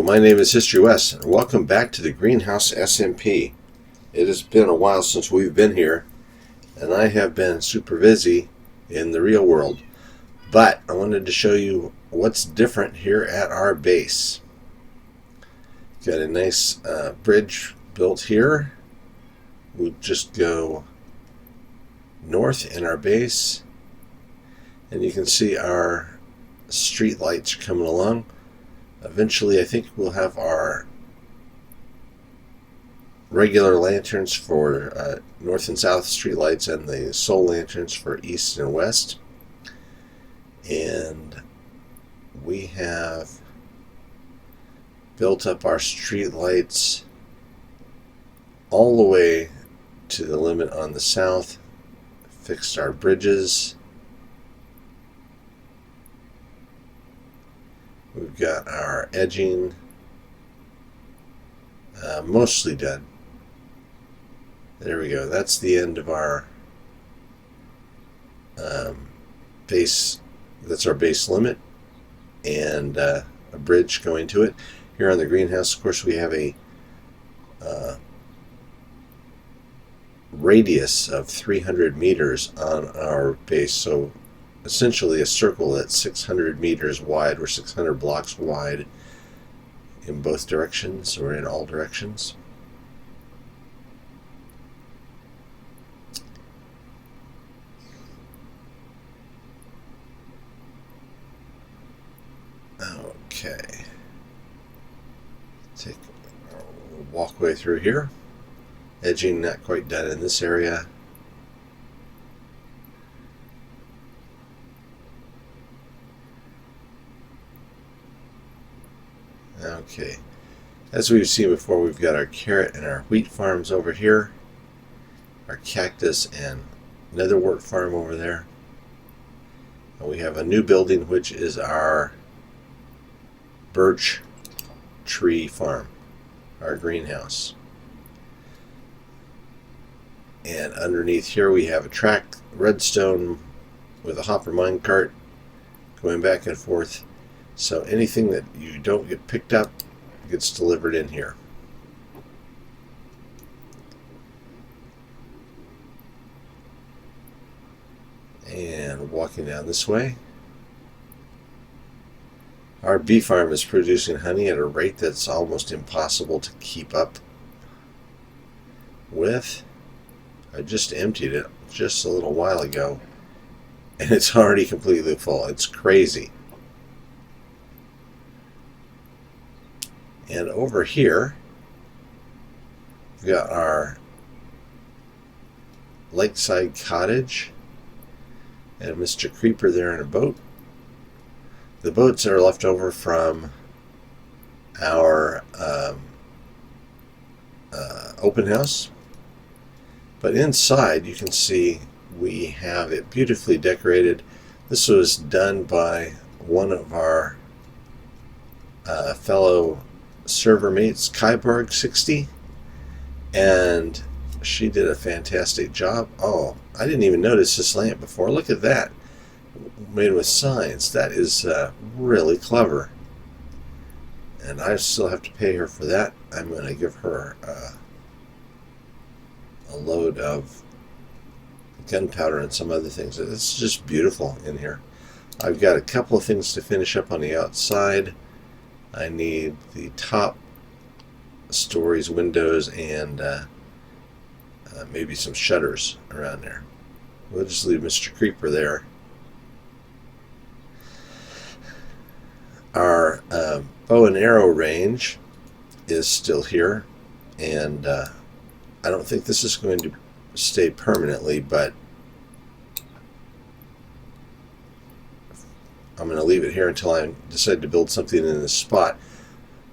my name is HistoryWes, and welcome back to the Greenhouse SMP. It has been a while since we've been here, and I have been super busy in the real world. But I wanted to show you what's different here at our base. Got a nice bridge built here. We just go north in our base, and you can see our street lights coming along. Eventually, I think we'll have our regular lanterns for north and south street lights and the soul lanterns for east and west. And we have built up our street lights all the way to the limit on the south, fixed our bridges. We've got our edging mostly done. There we go. That's the end of our base. That's our base limit, and a bridge going to it. Here on the greenhouse, of course, we have a radius of 300 meters on our base. So essentially a circle that's 600 meters wide or 600 blocks wide in both directions or in all directions. Okay. Take a walkway through here. Edging not quite done in this area. Okay, as we've seen before, we've got our carrot and our wheat farms over here, our cactus and netherwort farm over there, and we have a new building which is our birch tree farm, our greenhouse. And underneath here we have a track redstone with a hopper minecart going back and forth. So anything that you don't get picked up gets delivered in here. And walking down this way, our bee farm is producing honey at a rate that's almost impossible to keep up with. I just emptied it just a little while ago, and it's already completely full. It's crazy. And over here, we've got our lakeside cottage and Mr. Creeper there in a boat. The boats are left over from our open house. But inside, you can see we have it beautifully decorated. This was done by one of our fellow server mates, Kyborg60, and she did a fantastic job. Oh, I didn't even notice this lamp before. Look at that, made with signs. That is really clever, and I still have to pay her for that. I'm going to give her a load of gunpowder and some other things. It's just beautiful in here. I've got a couple of things to finish up on the outside. I need the top stories, windows, and maybe some shutters around there. We'll just leave Mr. Creeper there. Our bow and arrow range is still here, and I don't think this is going to stay permanently, but I'm going to leave it here until I decide to build something in this spot.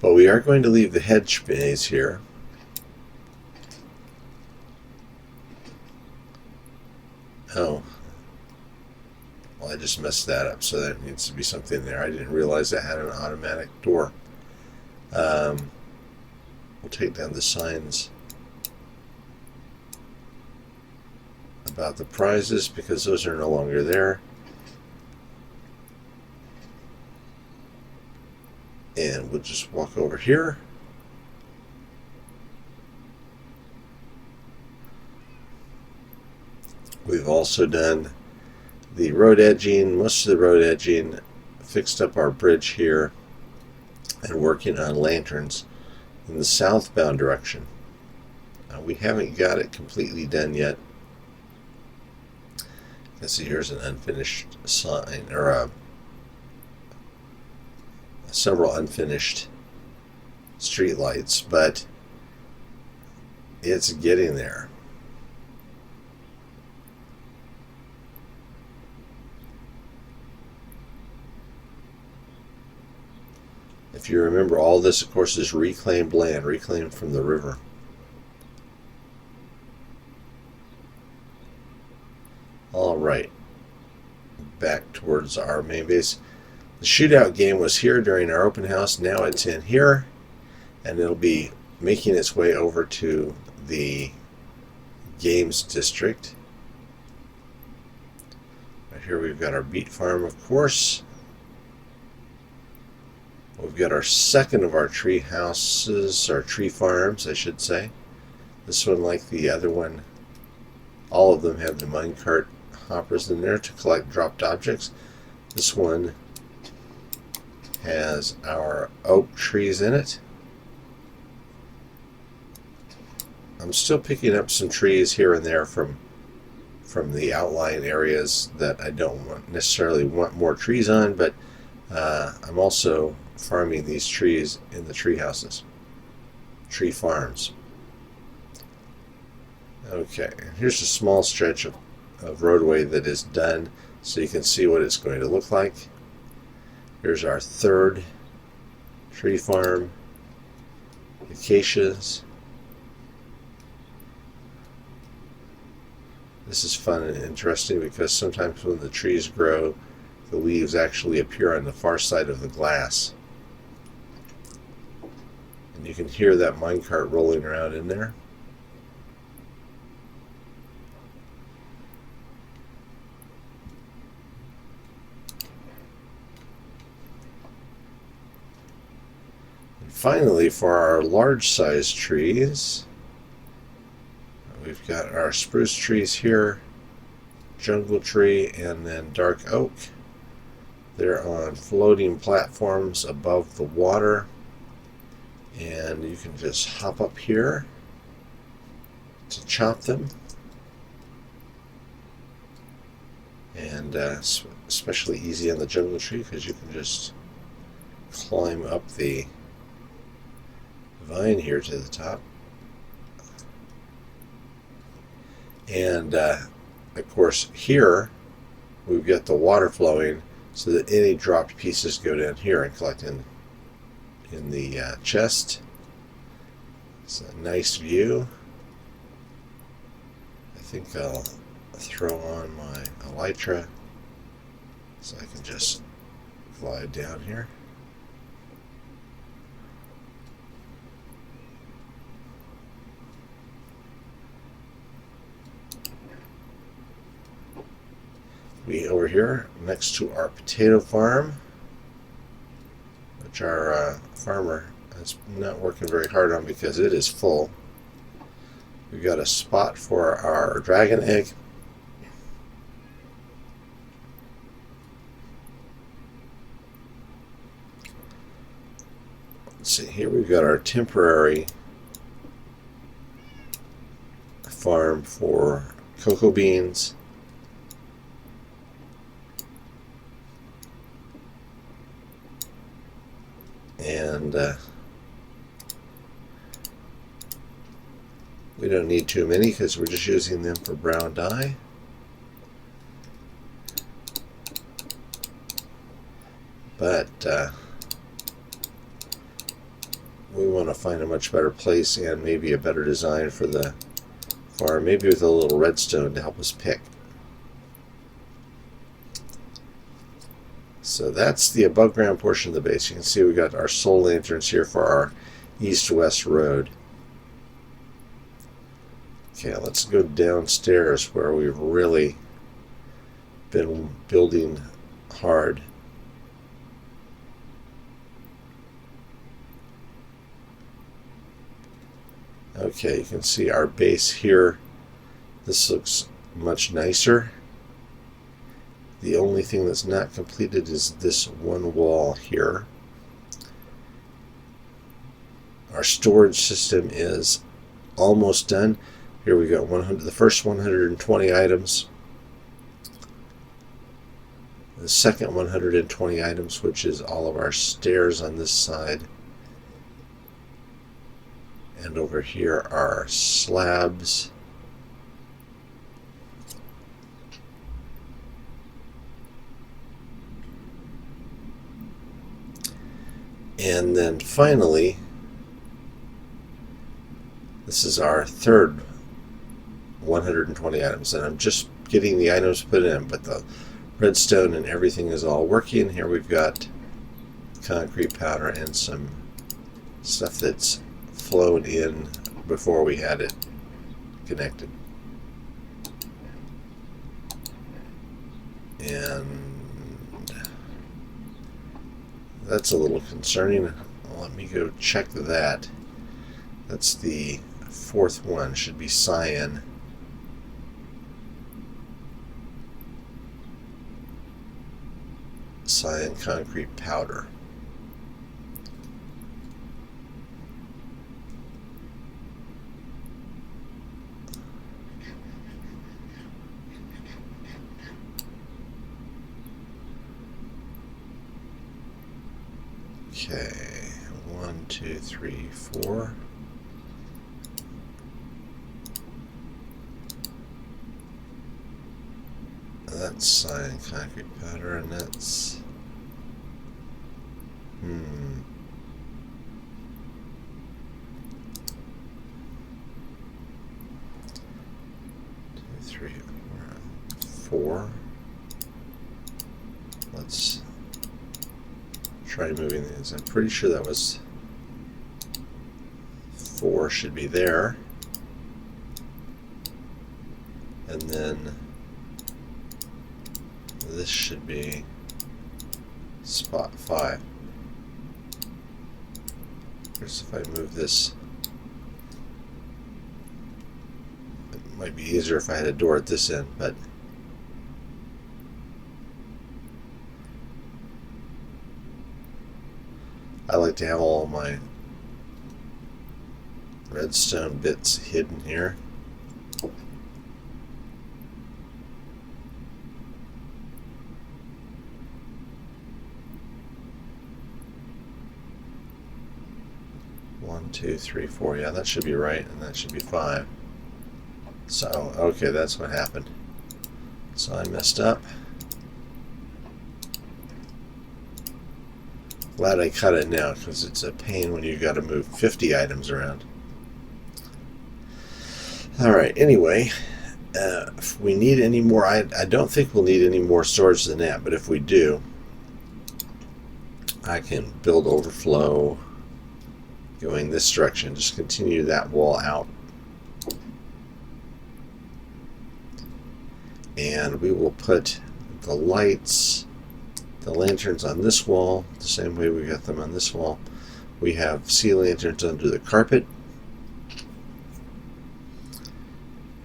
But we are going to leave the hedge maze here. Oh. Well, I just messed that up, so there needs to be something there. I didn't realize that had an automatic door. We'll take down the signs about the prizes because those are no longer there. And we'll just walk over here. We've also done the road edging, most of the road edging, fixed up our bridge here, and working on lanterns in the southbound direction. We haven't got it completely done yet. Let's see, here's an unfinished sign, or several unfinished street lights, but it's getting there. If you remember, all this, of course, is reclaimed land, reclaimed from the river. All right, back towards our main base. The shootout game was here during our open house. Now it's in here, and it'll be making its way over to the games district. Right here we've got our beet farm, of course. We've got our second of our tree houses, or tree farms, I should say. This one, like the other one, all of them have the minecart hoppers in there to collect dropped objects. This one has our oak trees in it. I'm still picking up some trees here and there from the outlying areas that I don't necessarily want more trees on, but I'm also farming these trees in the tree houses, tree farms. Okay, here's a small stretch of roadway that is done, so you can see what it's going to look like. Here's our third tree farm, acacias. This is fun and interesting because sometimes when the trees grow, the leaves actually appear on the far side of the glass. And you can hear that minecart rolling around in there. And finally, for our large size trees, we've got our spruce trees here, jungle tree, and then dark oak. They're on floating platforms above the water, and you can just hop up here to chop them. And especially easy on the jungle tree because you can just climb up the vine here to the top. And of course here we've got the water flowing so that any dropped pieces go down here and collect in the chest. It's a nice view. I think I'll throw on my elytra so I can just glide down here. Over here next to our potato farm, which our farmer is not working very hard on because it is full. We've got a spot for our dragon egg. Let's see, here we've got our temporary farm for cocoa beans. And we don't need too many because we're just using them for brown dye. But we want to find a much better place and maybe a better design for the farm, maybe with a little redstone to help us pick. So that's the above ground portion of the base. You can see we got our soul lanterns here for our east-west road. Okay, let's go downstairs where we've really been building hard. Okay, you can see our base here. This looks much nicer. The only thing that's not completed is this one wall here. Our storage system is almost done. Here we go, the first 120 items. The second 120 items, which is all of our stairs on this side. And over here are slabs. And then finally, this is our third 120 items. And I'm just getting the items put in, but the redstone and everything is all working. Here we've got concrete powder and some stuff that's flowed in before we had it connected. And that's a little concerning. Let me go check that. That's the fourth one. Should be cyan. Cyan concrete powder. Okay, 1, 2, 3, 4. That's cyan concrete powder, and that's 2, 3, 4. Let's try moving these. I'm pretty sure that was 4 should be there. And then this should be spot 5. Here's if I move this. It might be easier if I had a door at this end, but I like to have all my redstone bits hidden here. One, 2, 3, 4. Yeah, that should be right, and that should be 5. So, okay, that's what happened. So I messed up. Glad I cut it now, because it's a pain when you got to move 50 items around. Alright, anyway, if we need any more, I don't think we'll need any more storage than that, but if we do, I can build overflow going this direction. Just continue that wall out. And we will put the lights, the lanterns on this wall, the same way we got them on this wall. We have sea lanterns under the carpet.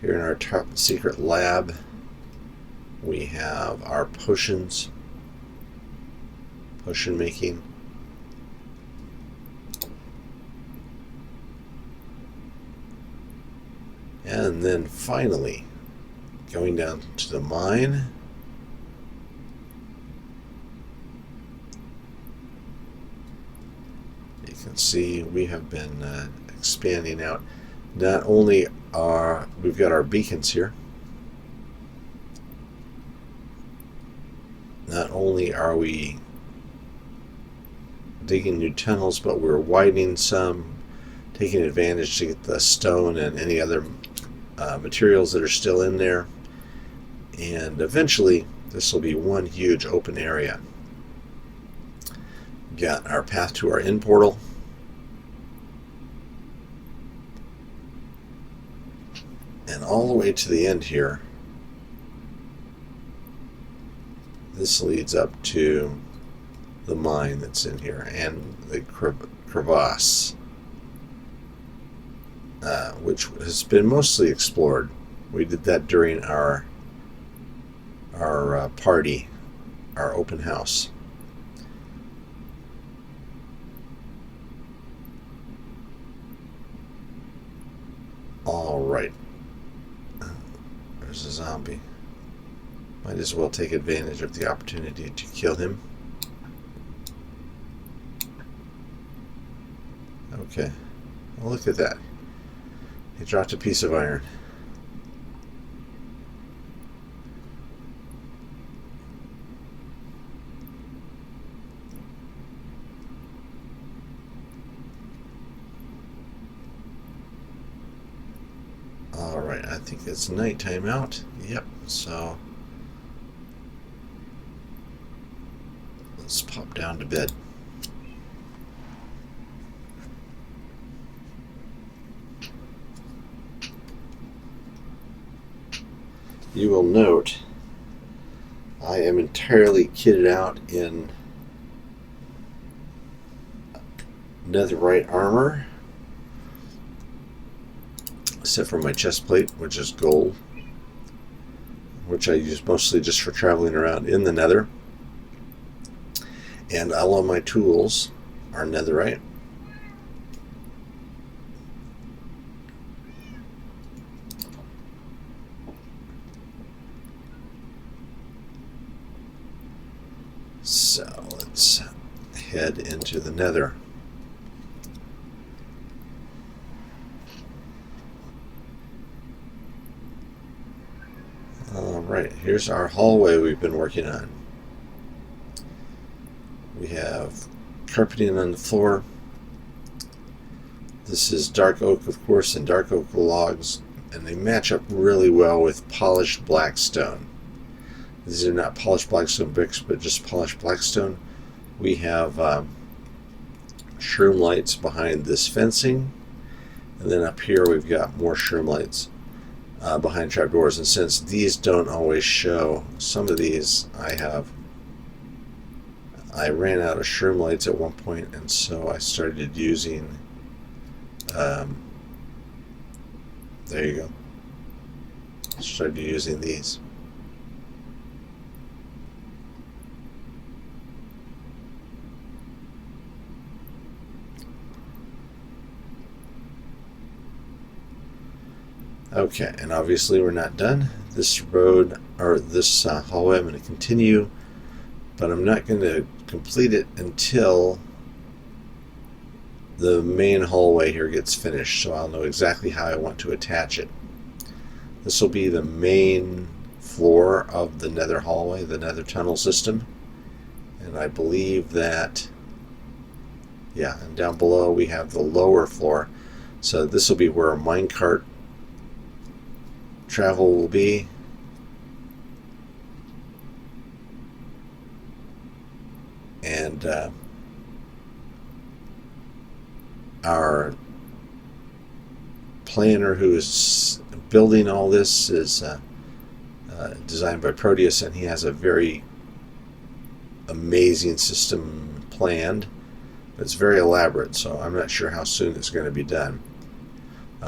Here in our top secret lab, we have our potions, potion making. And then finally, going down to the mine. You can see we have been expanding out. Not only are we've got our beacons here, not only are we digging new tunnels, but we're widening some, taking advantage to get the stone and any other materials that are still in there. And eventually this will be one huge open area. Got our path to our in portal. And all the way to the end here, this leads up to the mine that's in here and the crevasse. which has been mostly explored. We did that during our party, our open house. All right. There's a zombie. Might as well take advantage of the opportunity to kill him. Okay. Well, look at that. He dropped a piece of iron. Alright, I think it's nighttime out. Yep, so let's pop down to bed. You will note I am entirely kitted out in netherite armor, except for my chest plate, which is gold, which I use mostly just for traveling around in the nether. And all of my tools are netherite. So let's head into the nether. Alright, here's our hallway we've been working on. We have carpeting on the floor. This is dark oak, of course, and dark oak logs, and they match up really well with polished black stone. These are not polished blackstone bricks, but just polished blackstone. We have shroom lights behind this fencing, and then up here we've got more shroom lights behind trapdoors. And since these don't always show, some of these I ran out of shroom lights at one point, and so I started using there you go. Started using these. Okay, and obviously we're not done. This road, or this hallway, I'm going to continue, but I'm not going to complete it until the main hallway here gets finished, so I'll know exactly how I want to attach it. This will be the main floor of the nether hallway, the nether tunnel system, and I believe that, yeah, and down below we have the lower floor, so this will be where a minecart travel will be. And our planner who is building all this is designed by Proteus, and he has a very amazing system planned. It's very elaborate, so I'm not sure how soon it's going to be done.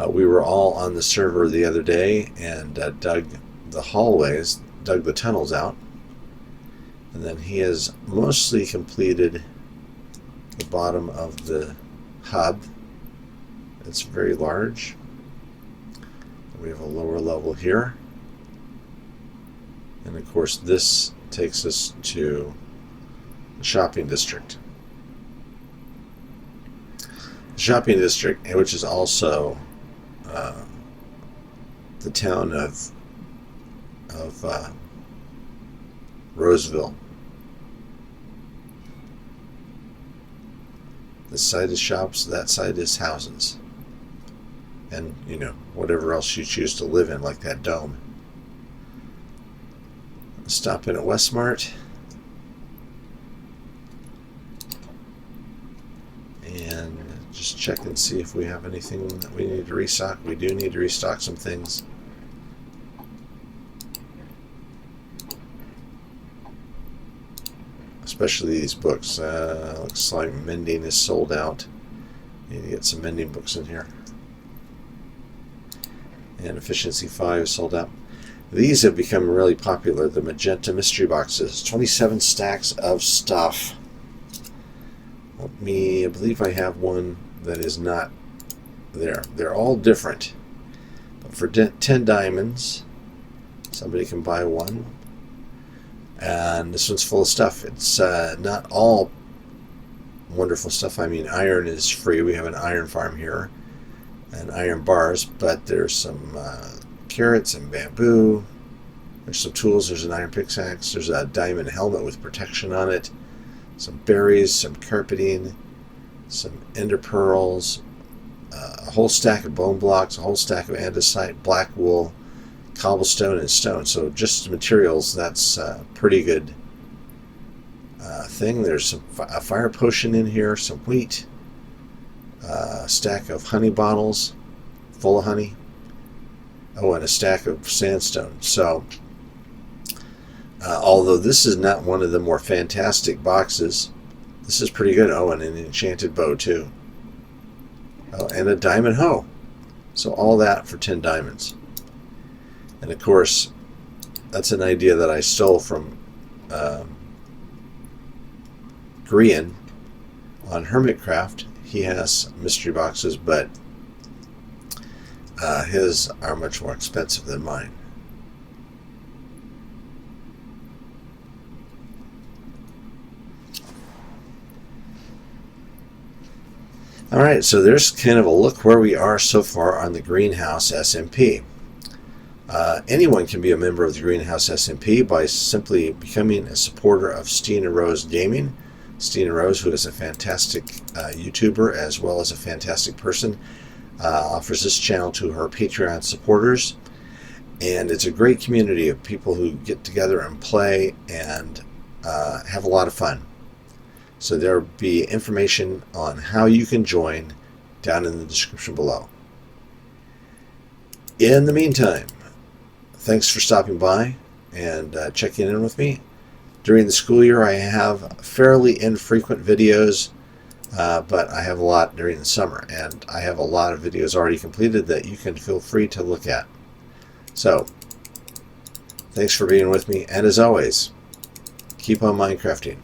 We were all on the server the other day and dug the hallways, dug the tunnels out, and then he has mostly completed the bottom of the hub. It's very large. We have a lower level here, and of course this takes us to the shopping district. The shopping district, which is also the town of Roseville. This side is shops, that side is houses, and whatever else you choose to live in, like that dome. Stop in at Westmart, and just check and see if we have anything that we need to restock. We do need to restock some things. Especially these books. Looks like mending is sold out. Need to get some mending books in here. and Efficiency 5 sold out. These have become really popular, the magenta mystery boxes. 27 stacks of stuff. I believe I have one that is not there. They're all different. But for 10 diamonds, somebody can buy one. And this one's full of stuff. It's not all wonderful stuff. I mean, iron is free. We have an iron farm here and iron bars, but there's some carrots and bamboo. There's some tools. There's an iron pickaxe. There's a diamond helmet with protection on it. Some berries, some carpeting, some ender pearls, a whole stack of bone blocks, a whole stack of andesite, black wool, cobblestone, and stone. So just materials, that's a pretty good thing. There's a fire potion in here, some wheat, a stack of honey bottles full of honey. Oh, and a stack of sandstone. So, although this is not one of the more fantastic boxes, this is pretty good. Oh, and an enchanted bow too. Oh, and a diamond hoe. So all that for 10 diamonds. And of course, that's an idea that I stole from Grian on Hermitcraft. He has mystery boxes, but his are much more expensive than mine. Alright, so there's kind of a look where we are so far on the Greenhouse SMP. Anyone can be a member of the Greenhouse SMP by simply becoming a supporter of Stina Rose Gaming. Stina Rose, who is a fantastic YouTuber as well as a fantastic person, offers this channel to her Patreon supporters. And it's a great community of people who get together and play and have a lot of fun. So there will be information on how you can join down in the description below. In the meantime, thanks for stopping by and checking in with me. During the school year, I have fairly infrequent videos, but I have a lot during the summer, and I have a lot of videos already completed that you can feel free to look at. So, thanks for being with me, and as always, keep on Minecrafting.